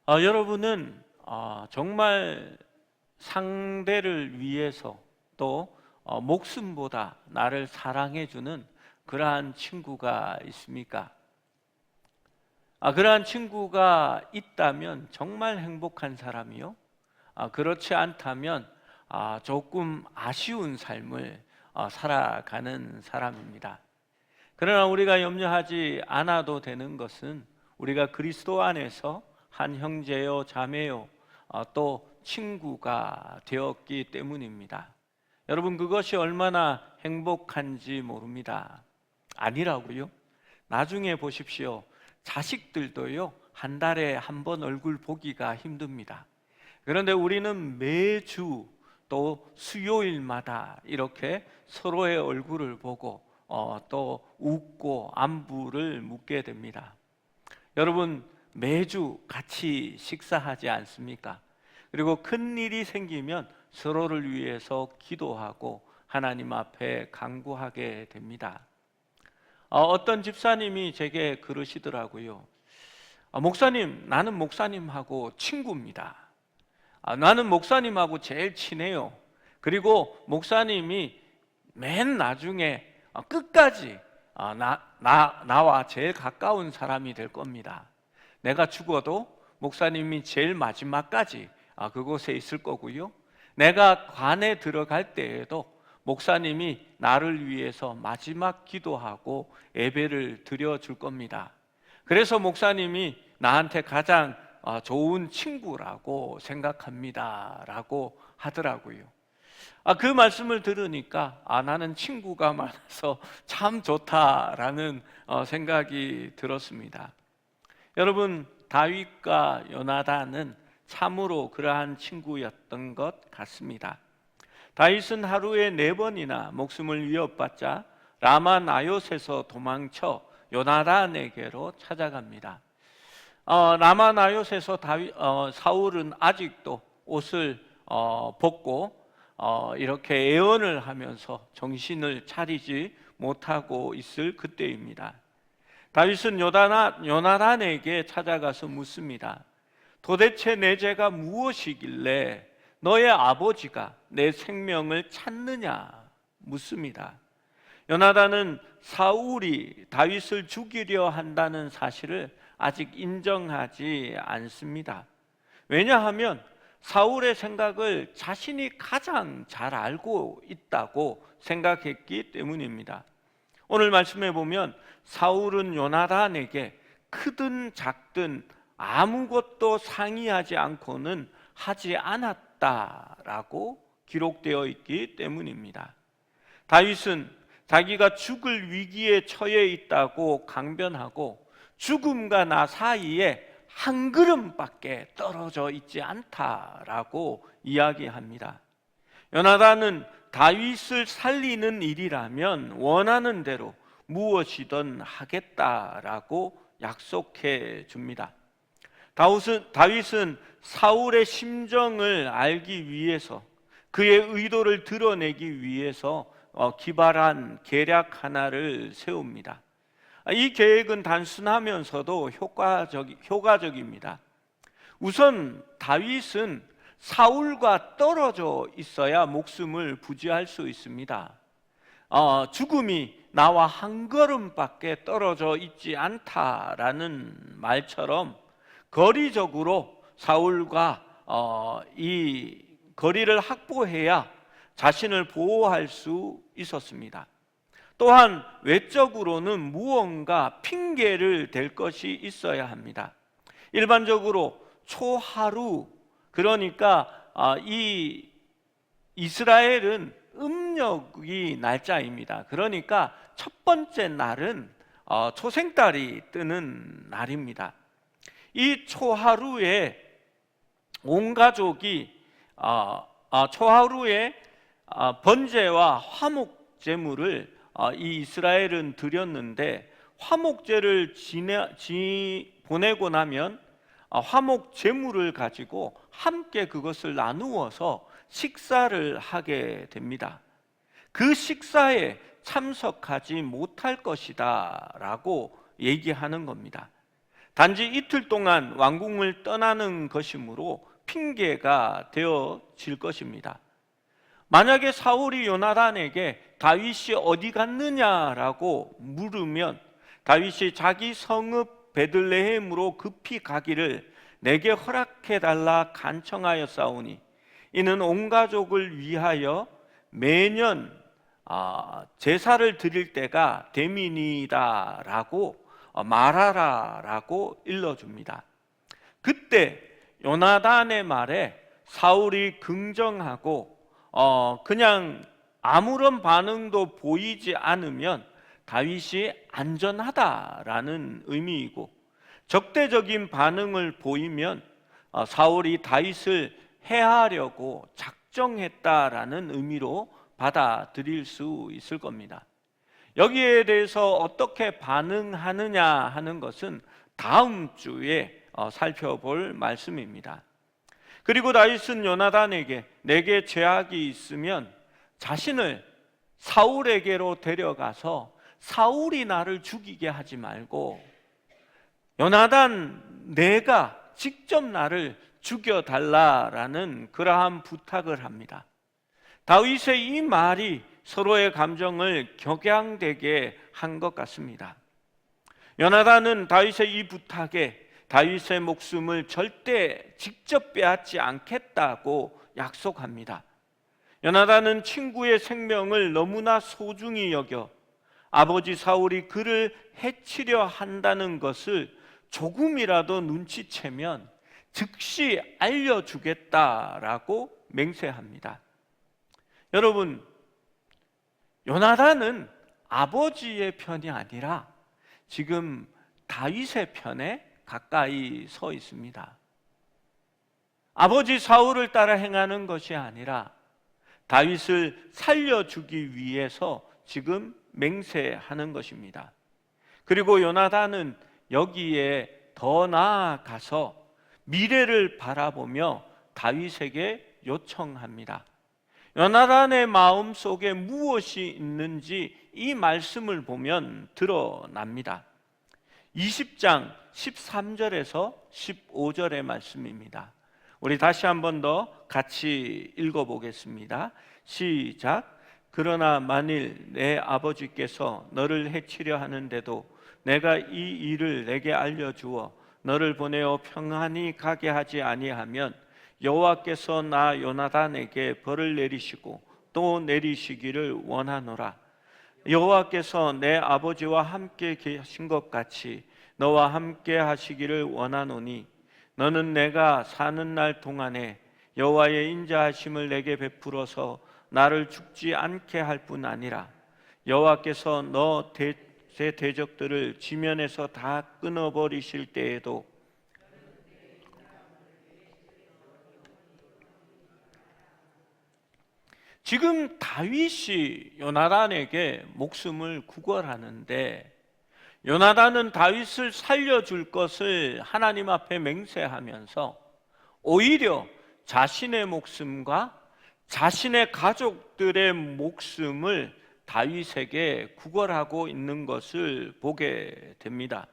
여러분은 정말 상대를 위해서 또 목숨보다 나를 사랑해주는 그러한 친구가 있습니까? 그러한 친구가 있다면 정말 행복한 사람이요. 그렇지 않다면 조금 아쉬운 삶을 살아가는 사람입니다. 그러나 우리가 염려하지 않아도 되는 것은 우리가 그리스도 안에서 한 형제요 자매요 또 친구가 되었기 때문입니다. 여러분, 그것이 얼마나 행복한지 모릅니다. 아니라고요? 나중에 보십시오. 자식들도요, 한 달에 한 번 얼굴 보기가 힘듭니다. 그런데 우리는 매주 또 수요일마다 이렇게 서로의 얼굴을 보고 또 웃고 안부를 묻게 됩니다. 여러분, 매주 같이 식사하지 않습니까? 그리고 큰 일이 생기면 서로를 위해서 기도하고 하나님 앞에 간구하게 됩니다. 어떤 집사님이 제게 그러시더라고요. 목사님, 나는 목사님하고 친구입니다. 나는 목사님하고 제일 친해요. 그리고 목사님이 맨 나중에 끝까지 나와 제일 가까운 사람이 될 겁니다. 내가 죽어도 목사님이 제일 마지막까지 그곳에 있을 거고요. 내가 관에 들어갈 때에도 목사님이 나를 위해서 마지막 기도하고 예배를 드려줄 겁니다. 그래서 목사님이 나한테 가장 좋은 친구라고 생각합니다 라고 하더라고요. 그 말씀을 들으니까 나는 친구가 많아서 참 좋다라는 생각이 들었습니다. 여러분, 다윗과 요나단은 참으로 그러한 친구였던 것 같습니다. 다윗은 하루에 4번이나 목숨을 위협받자 라마 나요스에서 도망쳐 요나단에게로 찾아갑니다. 라마 나요스에서 사울은 아직도 옷을 벗고 이렇게 애원을 하면서 정신을 차리지 못하고 있을 그때입니다. 다윗은 요나단에게 찾아가서 묻습니다. 도대체 내 죄가 무엇이길래 너의 아버지가 내 생명을 찾느냐 묻습니다. 요나단은 사울이 다윗을 죽이려 한다는 사실을 아직 인정하지 않습니다. 왜냐하면 사울의 생각을 자신이 가장 잘 알고 있다고 생각했기 때문입니다. 오늘 말씀해 보면 사울은 요나단에게 크든 작든 아무것도 상의하지 않고는 하지 않았다라고 기록되어 있기 때문입니다. 다윗은 자기가 죽을 위기에 처해 있다고 강변하고 죽음과 나 사이에 한 걸음밖에 떨어져 있지 않다라고 이야기합니다. 요나단은 다윗을 살리는 일이라면 원하는 대로 무엇이든 하겠다라고 약속해 줍니다. 다윗은 사울의 심정을 알기 위해서, 그의 의도를 드러내기 위해서 기발한 계략 하나를 세웁니다. 이 계획은 단순하면서도 효과적입니다. 우선 다윗은 사울과 떨어져 있어야 목숨을 부지할 수 있습니다. 죽음이 나와 한 걸음밖에 떨어져 있지 않다라는 말처럼 거리적으로 사울과 이 거리를 확보해야 자신을 보호할 수 있었습니다. 또한 외적으로는 무언가 핑계를 댈 것이 있어야 합니다. 일반적으로 초하루, 그러니까 이 이스라엘은 음력이 날짜입니다. 그러니까 첫 번째 날은 초생달이 뜨는 날입니다. 이 초하루에 온 가족이 초하루에 번제와 화목 제물을 이 이스라엘은 드렸는데, 화목제를 보내고 나면 화목 제물을 가지고 함께 그것을 나누어서 식사를 하게 됩니다. 그 식사에 참석하지 못할 것이다 라고 얘기하는 겁니다. 단지 이틀 동안 왕궁을 떠나는 것이므로 핑계가 되어질 것입니다. 만약에 사울이 요나단에게 다윗이 어디 갔느냐라고 물으면 다윗이 자기 성읍 베들레헴으로 급히 가기를 내게 허락해달라 간청하였사오니 이는 온 가족을 위하여 매년 제사를 드릴 때가 됨이니이다라고 말하라라고 일러줍니다. 그때 요나단의 말에 사울이 긍정하고 그냥 아무런 반응도 보이지 않으면 다윗이 안전하다라는 의미이고, 적대적인 반응을 보이면 사울이 다윗을 해하려고 작정했다라는 의미로 받아들일 수 있을 겁니다. 여기에 대해서 어떻게 반응하느냐 하는 것은 다음 주에 살펴볼 말씀입니다. 그리고 다윗은 요나단에게 내게 죄악이 있으면 자신을 사울에게로 데려가서 사울이 나를 죽이게 하지 말고 요나단 내가 직접 나를 죽여달라라는 그러한 부탁을 합니다. 다윗의 이 말이 서로의 감정을 격양되게 한 것 같습니다. 요나단은 다윗의 이 부탁에 다윗의 목숨을 절대 직접 빼앗지 않겠다고 약속합니다. 요나단은 친구의 생명을 너무나 소중히 여겨 아버지 사울이 그를 해치려 한다는 것을 조금이라도 눈치채면 즉시 알려주겠다라고 맹세합니다. 여러분, 요나단은 아버지의 편이 아니라 지금 다윗의 편에 가까이 서 있습니다. 아버지 사울을 따라 행하는 것이 아니라 다윗을 살려주기 위해서 지금 맹세하는 것입니다. 그리고 요나단은 여기에 더 나아가서 미래를 바라보며 다윗에게 요청합니다. 요나단의 마음 속에 무엇이 있는지 이 말씀을 보면 드러납니다. 20장 13절에서 15절의 말씀입니다. 우리 다시 한 번 더 같이 읽어보겠습니다. 시작. 그러나 만일 내 아버지께서 너를 해치려 하는데도 내가 이 일을 내게 알려주어 너를 보내어 평안히 가게 하지 아니하면 여호와께서 나 요나단에게 벌을 내리시고 또 내리시기를 원하노라. 여호와께서 내 아버지와 함께 계신 것 같이 너와 함께 하시기를 원하노니 너는 내가 사는 날 동안에 여호와의 인자하심을 내게 베풀어서 나를 죽지 않게 할 뿐 아니라 여호와께서 너 대적들을 지면에서 다 끊어버리실 때에도 지금 다윗이 요나단에게 목숨을 구걸하는데 요나단은 다윗을 살려줄 것을 하나님 앞에 맹세하면서 오히려 자신의 목숨과 자신의 가족들의 목숨을 다윗에게 구걸하고 있는 것을 보게 됩니다.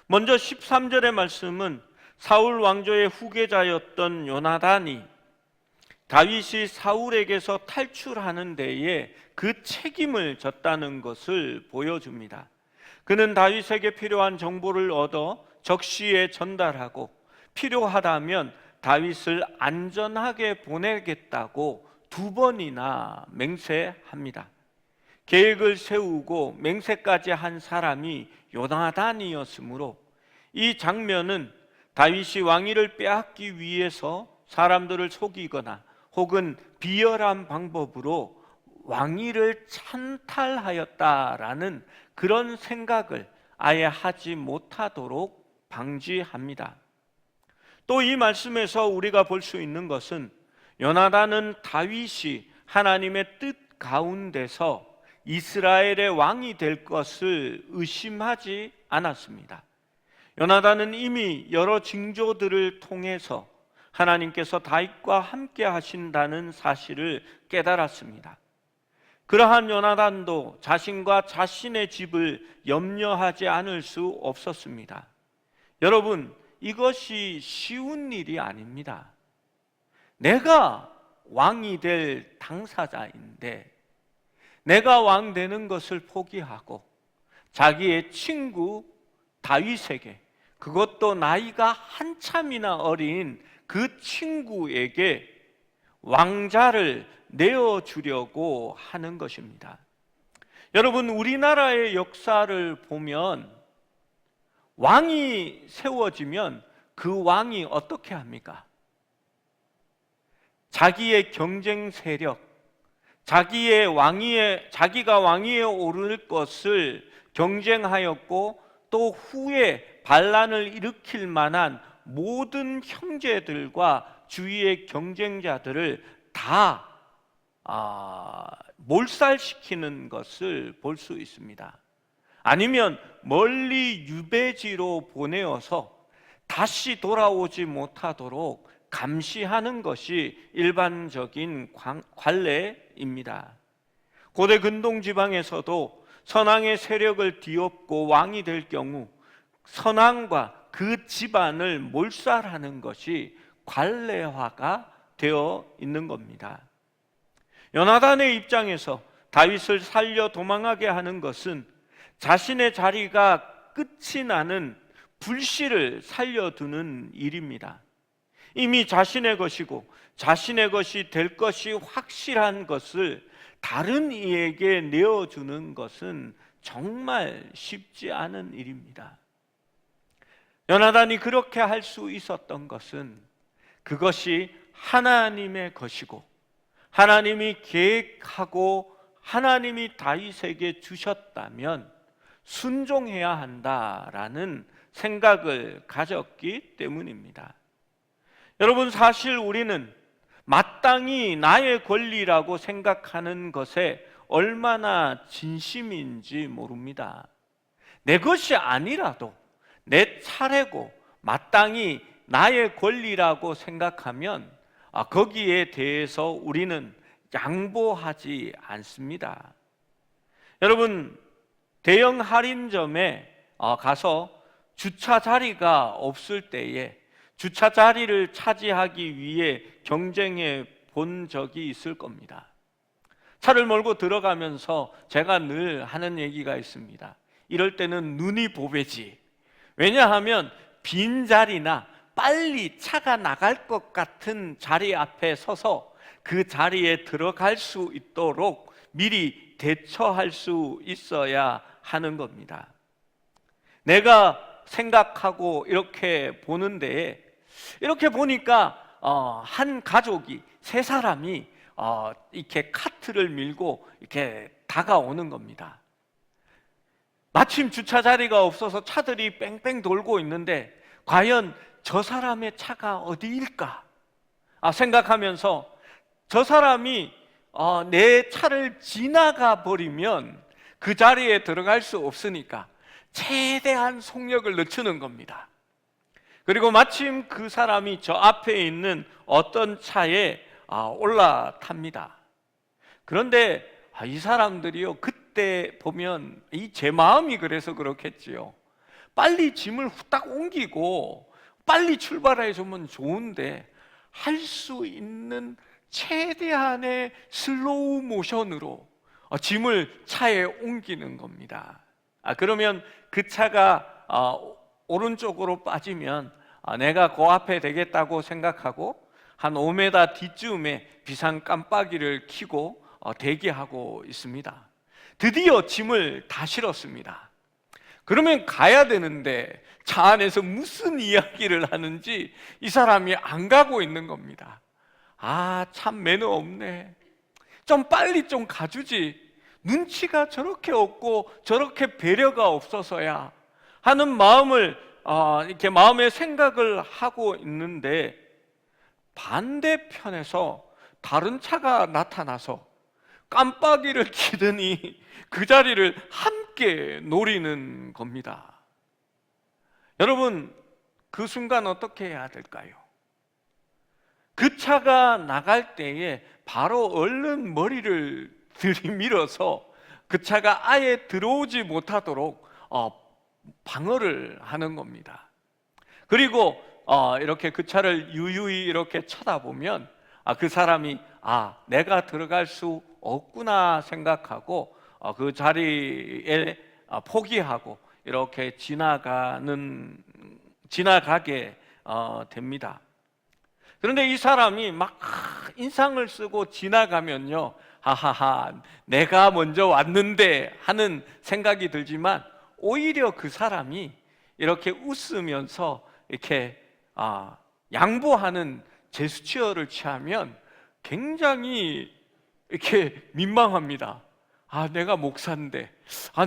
먼저 13절의 말씀은 사울 왕조의 후계자였던 요나단이 다윗이 사울에게서 탈출하는 데에 그 책임을 졌다는 것을 보여줍니다. 그는 다윗에게 필요한 정보를 얻어 적시에 전달하고 필요하다면 다윗을 안전하게 보내겠다고 2번이나 맹세합니다. 계획을 세우고 맹세까지 한 사람이 요나단이었으므로 이 장면은 다윗이 왕위를 빼앗기 위해서 사람들을 속이거나 혹은 비열한 방법으로 왕위를 찬탈하였다라는 그런 생각을 아예 하지 못하도록 방지합니다. 또 이 말씀에서 우리가 볼 수 있는 것은 요나단은 다윗이 하나님의 뜻 가운데서 이스라엘의 왕이 될 것을 의심하지 않았습니다. 요나단은 이미 여러 징조들을 통해서 하나님께서 다윗과 함께 하신다는 사실을 깨달았습니다. 그러한 요나단도 자신과 자신의 집을 염려하지 않을 수 없었습니다. 여러분, 이것이 쉬운 일이 아닙니다. 내가 왕이 될 당사자인데 내가 왕 되는 것을 포기하고 자기의 친구 다윗에게, 그것도 나이가 한참이나 어린 그 친구에게 왕자를 내어주려고 하는 것입니다. 여러분, 우리나라의 역사를 보면 왕이 세워지면 그 왕이 어떻게 합니까? 자기의 경쟁 세력, 자기가 왕위에 오를 것을 경쟁하였고 또 후에 반란을 일으킬 만한 모든 형제들과 주위의 경쟁자들을 다 몰살시키는 것을 볼 수 있습니다. 아니면 멀리 유배지로 보내어서 다시 돌아오지 못하도록 감시하는 것이 일반적인 관례입니다. 고대 근동 지방에서도 선왕의 세력을 뒤엎고 왕이 될 경우 선왕과 그 집안을 몰살하는 것이 관례화가 되어 있는 겁니다. 요나단의 입장에서 다윗을 살려 도망하게 하는 것은 자신의 자리가 끝이 나는 불씨를 살려두는 일입니다. 이미 자신의 것이고 자신의 것이 될 것이 확실한 것을 다른 이에게 내어주는 것은 정말 쉽지 않은 일입니다. 요나단이 그렇게 할 수 있었던 것은 그것이 하나님의 것이고 하나님이 계획하고 하나님이 다윗에게 주셨다면 순종해야 한다라는 생각을 가졌기 때문입니다. 여러분, 사실 우리는 마땅히 나의 권리라고 생각하는 것에 얼마나 진심인지 모릅니다. 내 것이 아니라도 내 차례고 마땅히 나의 권리라고 생각하면 거기에 대해서 우리는 양보하지 않습니다. 여러분, 대형 할인점에 가서 주차 자리가 없을 때에 주차 자리를 차지하기 위해 경쟁해 본 적이 있을 겁니다. 차를 몰고 들어가면서 제가 늘 하는 얘기가 있습니다. 이럴 때는 눈이 보배지. 왜냐하면 빈 자리나 빨리 차가 나갈 것 같은 자리 앞에 서서 그 자리에 들어갈 수 있도록 미리 대처할 수 있어야 하는 겁니다. 내가 생각하고 이렇게 보는데, 이렇게 보니까 한 가족이, 세 사람이 이렇게 카트를 밀고 이렇게 다가오는 겁니다. 마침 주차 자리가 없어서 차들이 뺑뺑 돌고 있는데 과연 저 사람의 차가 어디일까 생각하면서 저 사람이 내 차를 지나가 버리면 그 자리에 들어갈 수 없으니까 최대한 속력을 늦추는 겁니다. 그리고 마침 그 사람이 저 앞에 있는 어떤 차에 올라탑니다. 그런데 이 사람들이요, 그때 보면 제 마음이 그래서 그렇겠지요. 빨리 짐을 후딱 옮기고 빨리 출발해 주면 좋은데 할 수 있는 최대한의 슬로우 모션으로 짐을 차에 옮기는 겁니다. 그러면 그 차가 오른쪽으로 빠지면 내가 그 앞에 되겠다고 생각하고 한 5m 뒤쯤에 비상 깜빡이를 켜고 대기하고 있습니다. 드디어 짐을 다 실었습니다. 그러면 가야 되는데 차 안에서 무슨 이야기를 하는지 이 사람이 안 가고 있는 겁니다. 참 매너 없네. 좀 빨리 좀 가주지. 눈치가 저렇게 없고 저렇게 배려가 없어서야 하는 마음을 이렇게 마음의 생각을 하고 있는데, 반대편에서 다른 차가 나타나서 깜빡이를 켜더니 그 자리를 함께 노리는 겁니다. 여러분, 그 순간 어떻게 해야 될까요? 그 차가 나갈 때에 바로 얼른 머리를 들이밀어서 그 차가 아예 들어오지 못하도록 방어를 하는 겁니다. 그리고 이렇게 그 차를 유유히 이렇게 쳐다보면 그 사람이 내가 들어갈 수 없구나 생각하고 그 자리에 포기하고 이렇게 지나가게 됩니다. 그런데 이 사람이 막 인상을 쓰고 지나가면요, 하하하, 내가 먼저 왔는데 하는 생각이 들지만 오히려 그 사람이 이렇게 웃으면서 이렇게 양보하는 제스처를 취하면 굉장히 이렇게 민망합니다. 내가 목사인데,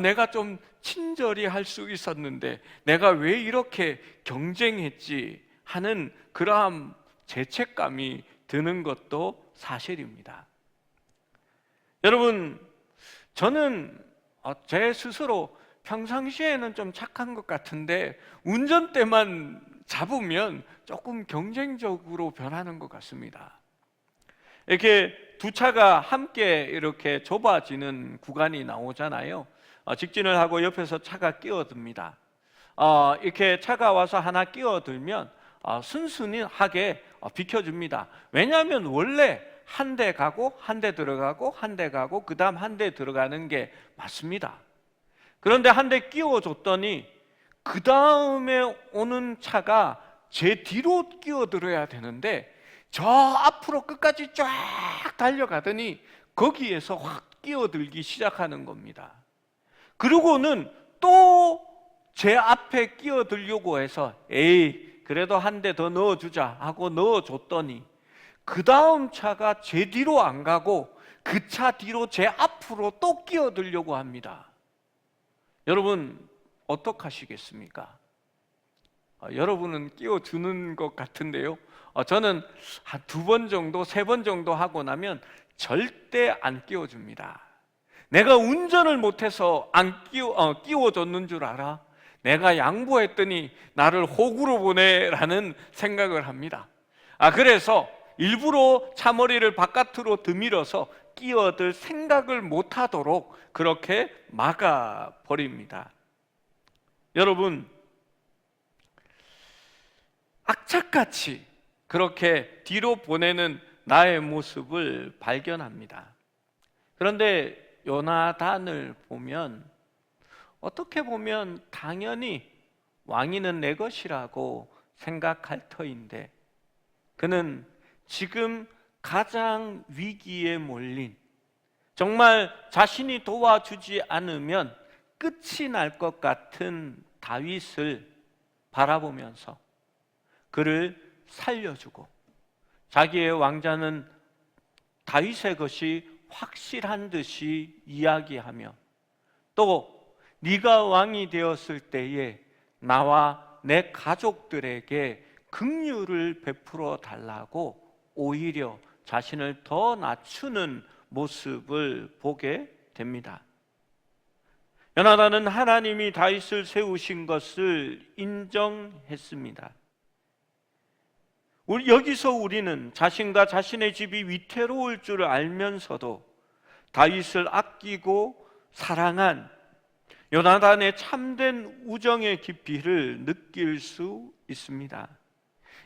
내가 좀 친절히 할 수 있었는데 내가 왜 이렇게 경쟁했지 하는 그러한 죄책감이 드는 것도 사실입니다. 여러분, 저는 제 스스로 평상시에는 좀 착한 것 같은데 운전대만 잡으면 조금 경쟁적으로 변하는 것 같습니다. 이렇게 두 차가 함께 이렇게 좁아지는 구간이 나오잖아요. 직진을 하고 옆에서 차가 끼어듭니다. 이렇게 차가 와서 하나 끼어들면 순순하게 비켜줍니다. 왜냐하면 원래 한 대 가고 한 대 들어가고 한 대 가고 그 다음 한 대 들어가는 게 맞습니다. 그런데 한 대 끼워줬더니 그 다음에 오는 차가 제 뒤로 끼어들어야 되는데 저 앞으로 끝까지 쫙 달려가더니 거기에서 확 끼어들기 시작하는 겁니다. 그러고는 또 제 앞에 끼어들려고 해서 그래도 한 대 더 넣어주자 하고 넣어줬더니 그 다음 차가 제 뒤로 안 가고 그 차 뒤로 제 앞으로 또 끼어들려고 합니다. 여러분 어떡하시겠습니까? 여러분은 끼워주는 것 같은데요, 저는 한 2번 정도, 3번 정도 하고 나면 절대 안 끼워줍니다. 내가 운전을 못해서 안 끼워줬는 줄 알아? 내가 양보했더니 나를 호구로 보내라는 생각을 합니다. 그래서 일부러 차머리를 바깥으로 드밀어서 끼어들 생각을 못하도록 그렇게 막아버립니다. 여러분, 악착같이 그렇게 뒤로 보내는 나의 모습을 발견합니다. 그런데 요나단을 보면 어떻게 보면 당연히 왕위는 내 것이라고 생각할 터인데 그는 지금 가장 위기에 몰린, 정말 자신이 도와주지 않으면 끝이 날 것 같은 다윗을 바라보면서 그를 살려주고 자기의 왕자는 다윗의 것이 확실한 듯이 이야기하며 또 네가 왕이 되었을 때에 나와 내 가족들에게 긍휼을 베풀어 달라고 오히려 자신을 더 낮추는 모습을 보게 됩니다. 요나단은 하나님이 다윗을 세우신 것을 인정했습니다. 여기서 우리는 자신과 자신의 집이 위태로울 줄 알면서도 다윗을 아끼고 사랑한 요나단의 참된 우정의 깊이를 느낄 수 있습니다.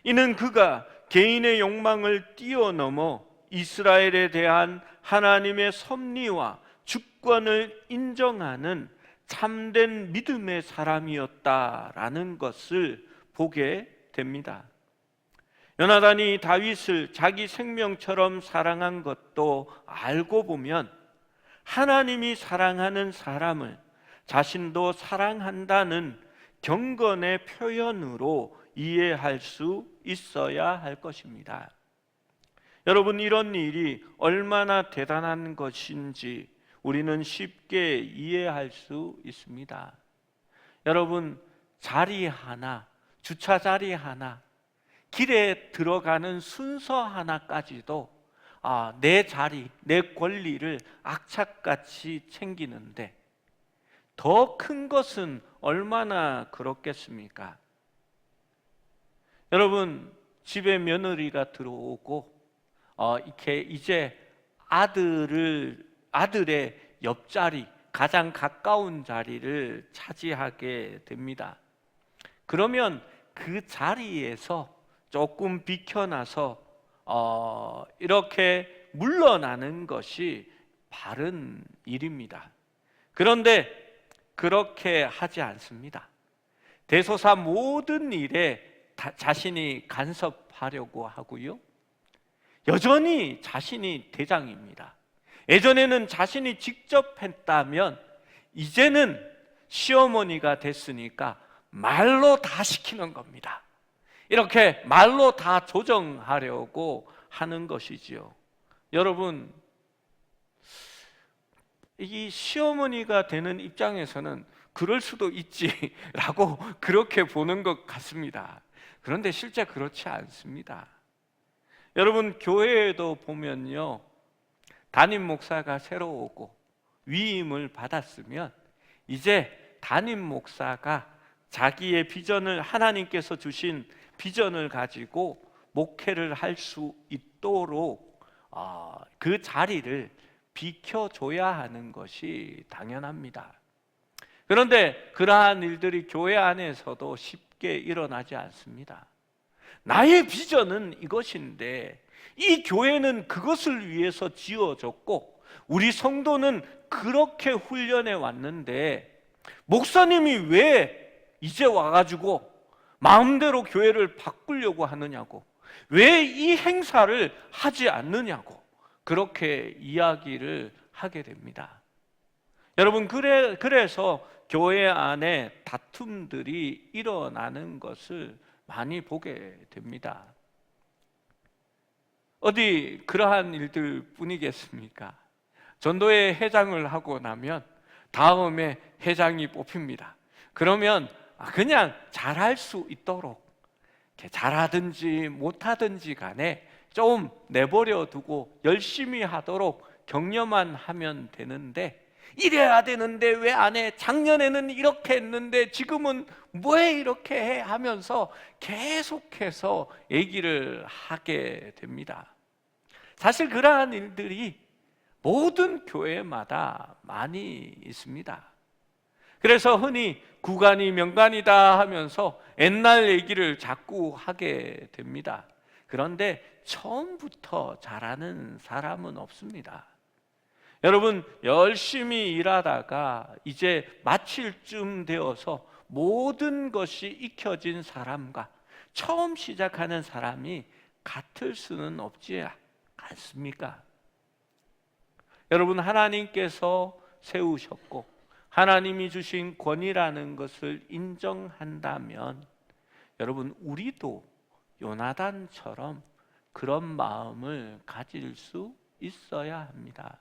이는 그가 개인의 욕망을 뛰어넘어 이스라엘에 대한 하나님의 섭리와 주권을 인정하는 참된 믿음의 사람이었다라는 것을 보게 됩니다. 요나단이 다윗을 자기 생명처럼 사랑한 것도 알고 보면 하나님이 사랑하는 사람을 자신도 사랑한다는 경건의 표현으로 이해할 수 있어야 할 것입니다. 여러분, 이런 일이 얼마나 대단한 것인지 우리는 쉽게 이해할 수 있습니다. 여러분, 자리 하나, 주차 자리 하나, 길에 들어가는 순서 하나까지도 내 자리, 내 권리를 악착같이 챙기는데 더 큰 것은 얼마나 그렇겠습니까? 여러분, 집에 며느리가 들어오고 이렇게 이제 아들의 옆자리, 가장 가까운 자리를 차지하게 됩니다. 그러면 그 자리에서 조금 비켜나서 이렇게 물러나는 것이 바른 일입니다. 그런데 그렇게 하지 않습니다. 대소사 모든 일에 자신이 간섭하려고 하고요. 여전히 자신이 대장입니다. 예전에는 자신이 직접 했다면 이제는 시어머니가 됐으니까 말로 다 시키는 겁니다. 이렇게 말로 다 조정하려고 하는 것이지요. 여러분, 이 시어머니가 되는 입장에서는 그럴 수도 있지라고 그렇게 보는 것 같습니다. 그런데 실제 그렇지 않습니다. 여러분, 교회에도 보면요, 담임 목사가 새로 오고 위임을 받았으면 이제 담임 목사가 자기의 비전을, 하나님께서 주신 비전을 가지고 목회를 할 수 있도록 그 자리를 비켜줘야 하는 것이 당연합니다. 그런데 그러한 일들이 교회 안에서도 쉽게 일어나지 않습니다. 나의 비전은 이것인데 이 교회는 그것을 위해서 지어졌고 우리 성도는 그렇게 훈련해 왔는데 목사님이 왜 이제 와가지고 마음대로 교회를 바꾸려고 하느냐고, 왜 이 행사를 하지 않느냐고 그렇게 이야기를 하게 됩니다. 여러분, 그래서 교회 안에 다툼들이 일어나는 것을 많이 보게 됩니다. 어디 그러한 일들 뿐이겠습니까? 전도회 회장을 하고 나면 다음에 회장이 뽑힙니다. 그러면 그냥 잘할 수 있도록 잘하든지 못하든지 간에 좀 내버려 두고 열심히 하도록 격려만 하면 되는데, 이래야 되는데 왜 안 해? 작년에는 이렇게 했는데 지금은 왜 이렇게 해? 하면서 계속해서 얘기를 하게 됩니다. 사실 그러한 일들이 모든 교회마다 많이 있습니다. 그래서 흔히 구간이 명간이다 하면서 옛날 얘기를 자꾸 하게 됩니다. 그런데 처음부터 잘하는 사람은 없습니다. 여러분, 열심히 일하다가 이제 마칠 쯤 되어서 모든 것이 익혀진 사람과 처음 시작하는 사람이 같을 수는 없지 않습니까? 여러분, 하나님께서 세우셨고 하나님이 주신 권위라는 것을 인정한다면 여러분, 우리도 요나단처럼 그런 마음을 가질 수 있어야 합니다.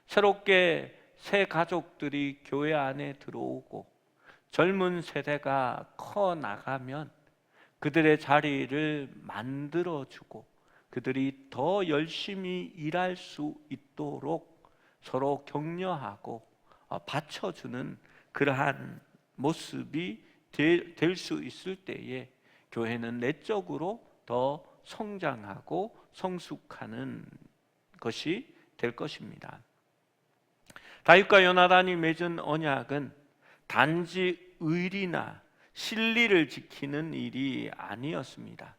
새롭게 새 가족들이 교회 안에 들어오고 젊은 세대가 커 나가면 그들의 자리를 만들어주고 그들이 더 열심히 일할 수 있도록 서로 격려하고 받쳐주는 그러한 모습이 될 수 있을 때에 교회는 내적으로 더 성장하고 성숙하는 것이 될 것입니다. 다윗과 요나단이 맺은 언약은 단지 의리나 신리를 지키는 일이 아니었습니다.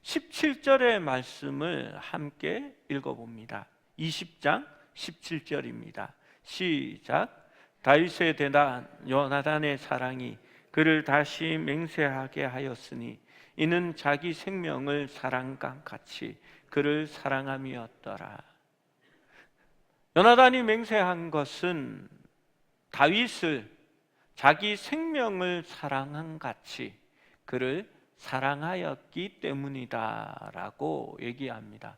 17절의 말씀을 함께 읽어봅니다. 20장 17절입니다. 시작. 다윗의 대단 요나단의 사랑이 그를 다시 맹세하게 하였으니 이는 자기 생명을 사랑과 같이 그를 사랑함이었더라. 요나단이 맹세한 것은 다윗을 자기 생명을 사랑한 같이 그를 사랑하였기 때문이다라고 얘기합니다.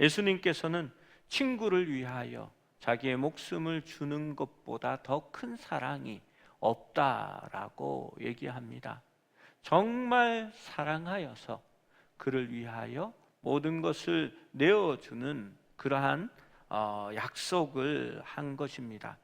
예수님께서는 친구를 위하여 자기의 목숨을 주는 것보다 더 큰 사랑이 없다라고 얘기합니다. 정말 사랑하여서 그를 위하여 모든 것을 내어주는 그러한 약속을 한 것입니다.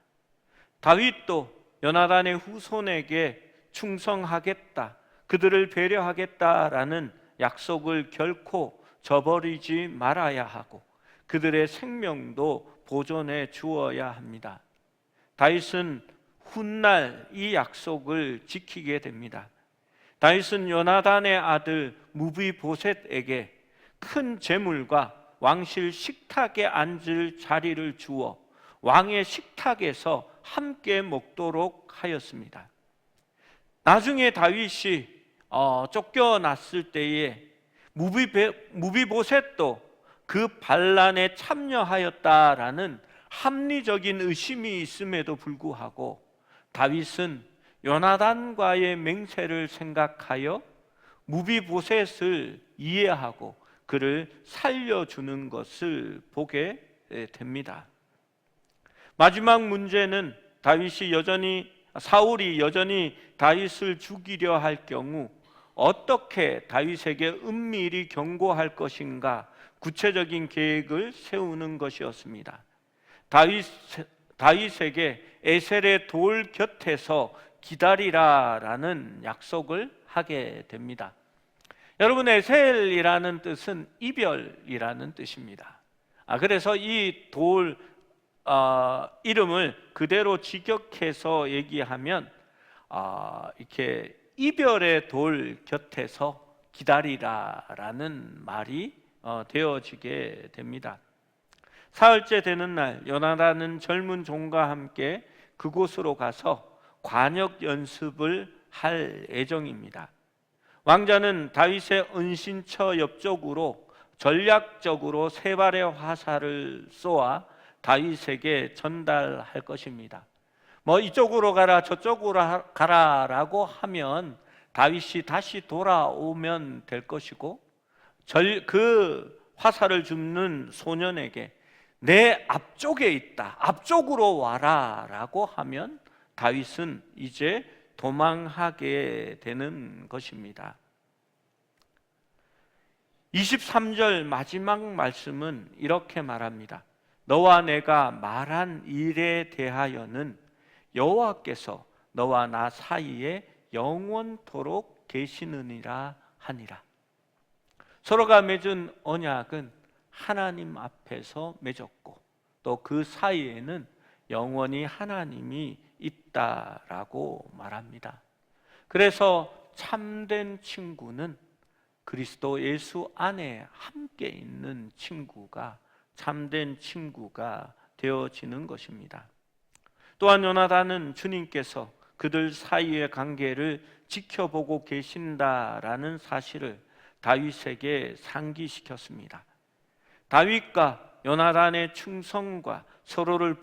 다윗도 요나단의 후손에게 충성하겠다, 그들을 배려하겠다라는 약속을 결코 저버리지 말아야 하고 그들의 생명도 보존해 주어야 합니다. 다윗은 훗날 이 약속을 지키게 됩니다. 다윗은 요나단의 아들 무비보셋에게 큰 재물과 왕실 식탁에 앉을 자리를 주어 왕의 식탁에서 함께 먹도록 하였습니다. 나중에 다윗이 쫓겨났을 때에 무비보셋도 그 반란에 참여하였다라는 합리적인 의심이 있음에도 불구하고 다윗은 요나단과의 맹세를 생각하여 무비보셋을 이해하고 그를 살려주는 것을 보게 됩니다. 마지막 문제는 사울이 여전히 다윗을 죽이려 할 경우 어떻게 다윗에게 은밀히 경고할 것인가 구체적인 계획을 세우는 것이었습니다. 다윗에게 에셀의 돌 곁에서 기다리라라는 약속을 하게 됩니다. 여러분, 에셀이라는 뜻은 이별이라는 뜻입니다. 그래서 이 돌 이름을 그대로 직역해서 얘기하면 이렇게 이별의 돌 곁에서 기다리라라는 말이 되어지게 됩니다. 사흘째 되는 날 요나단은 젊은 종과 함께 그곳으로 가서 관역 연습을 할 예정입니다. 왕자는 다윗의 은신처 옆쪽으로 전략적으로 세 발의 화살을 쏘아 다윗에게 전달할 것입니다. 이쪽으로 가라 저쪽으로 가라라고 하면 다윗이 다시 돌아오면 될 것이고, 그 화살을 줍는 소년에게 내 앞쪽에 있다, 앞쪽으로 와라 라고 하면 다윗은 이제 도망하게 되는 것입니다. 23절 마지막 말씀은 이렇게 말합니다. 너와 내가 말한 일에 대하여는 여호와께서 너와 나 사이에 영원토록 계시느니라 하니라. 서로가 맺은 언약은 하나님 앞에서 맺었고 또 그 사이에는 영원히 하나님이 있다라고 말합니다. 그래서 참된 친구는 그리스도 예수 안에 함께 있는 친구가 참된 친구가 되어지는 것입니다. 또한 요나단은 주님께서 그들 사이의 관계를 지켜보고 계신다라는 사실을 다윗에게 상기시켰습니다. 다윗과 요나단의 충성과 서로를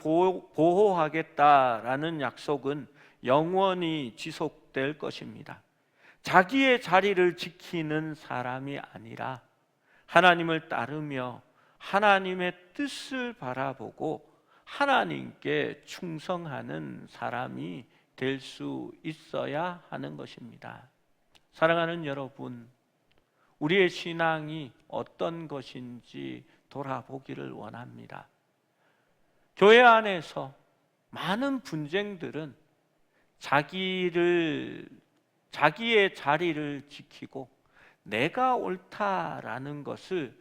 보호하겠다라는 약속은 영원히 지속될 것입니다. 자기의 자리를 지키는 사람이 아니라 하나님을 따르며 하나님의 뜻을 바라보고 하나님께 충성하는 사람이 될 수 있어야 하는 것입니다. 사랑하는 여러분, 우리의 신앙이 어떤 것인지 돌아보기를 원합니다. 교회 안에서 많은 분쟁들은 자기의 자리를 지키고 내가 옳다라는 것을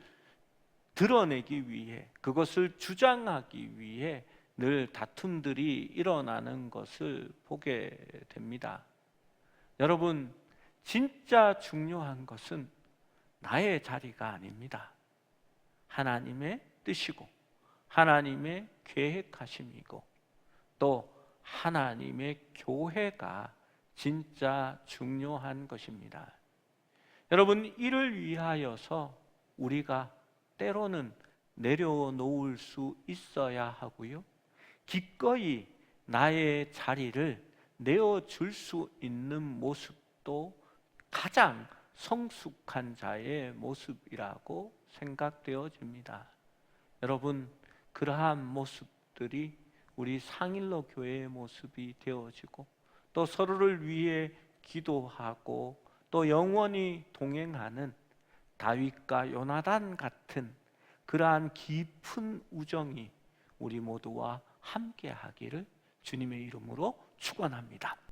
드러내기 위해, 그것을 주장하기 위해 늘 다툼들이 일어나는 것을 보게 됩니다. 여러분, 진짜 중요한 것은 나의 자리가 아닙니다. 하나님의 뜻이고 하나님의 계획하심이고 또 하나님의 교회가 진짜 중요한 것입니다. 여러분, 이를 위하여서 우리가 때로는 내려놓을 수 있어야 하고요, 기꺼이 나의 자리를 내어줄 수 있는 모습도 가장 성숙한 자의 모습이라고 생각되어집니다. 여러분, 그러한 모습들이 우리 상일로 교회의 모습이 되어지고 또 서로를 위해 기도하고 또 영원히 동행하는 다윗과 요나단 같은 그러한 깊은 우정이 우리 모두와 함께 하기를 주님의 이름으로 축원합니다.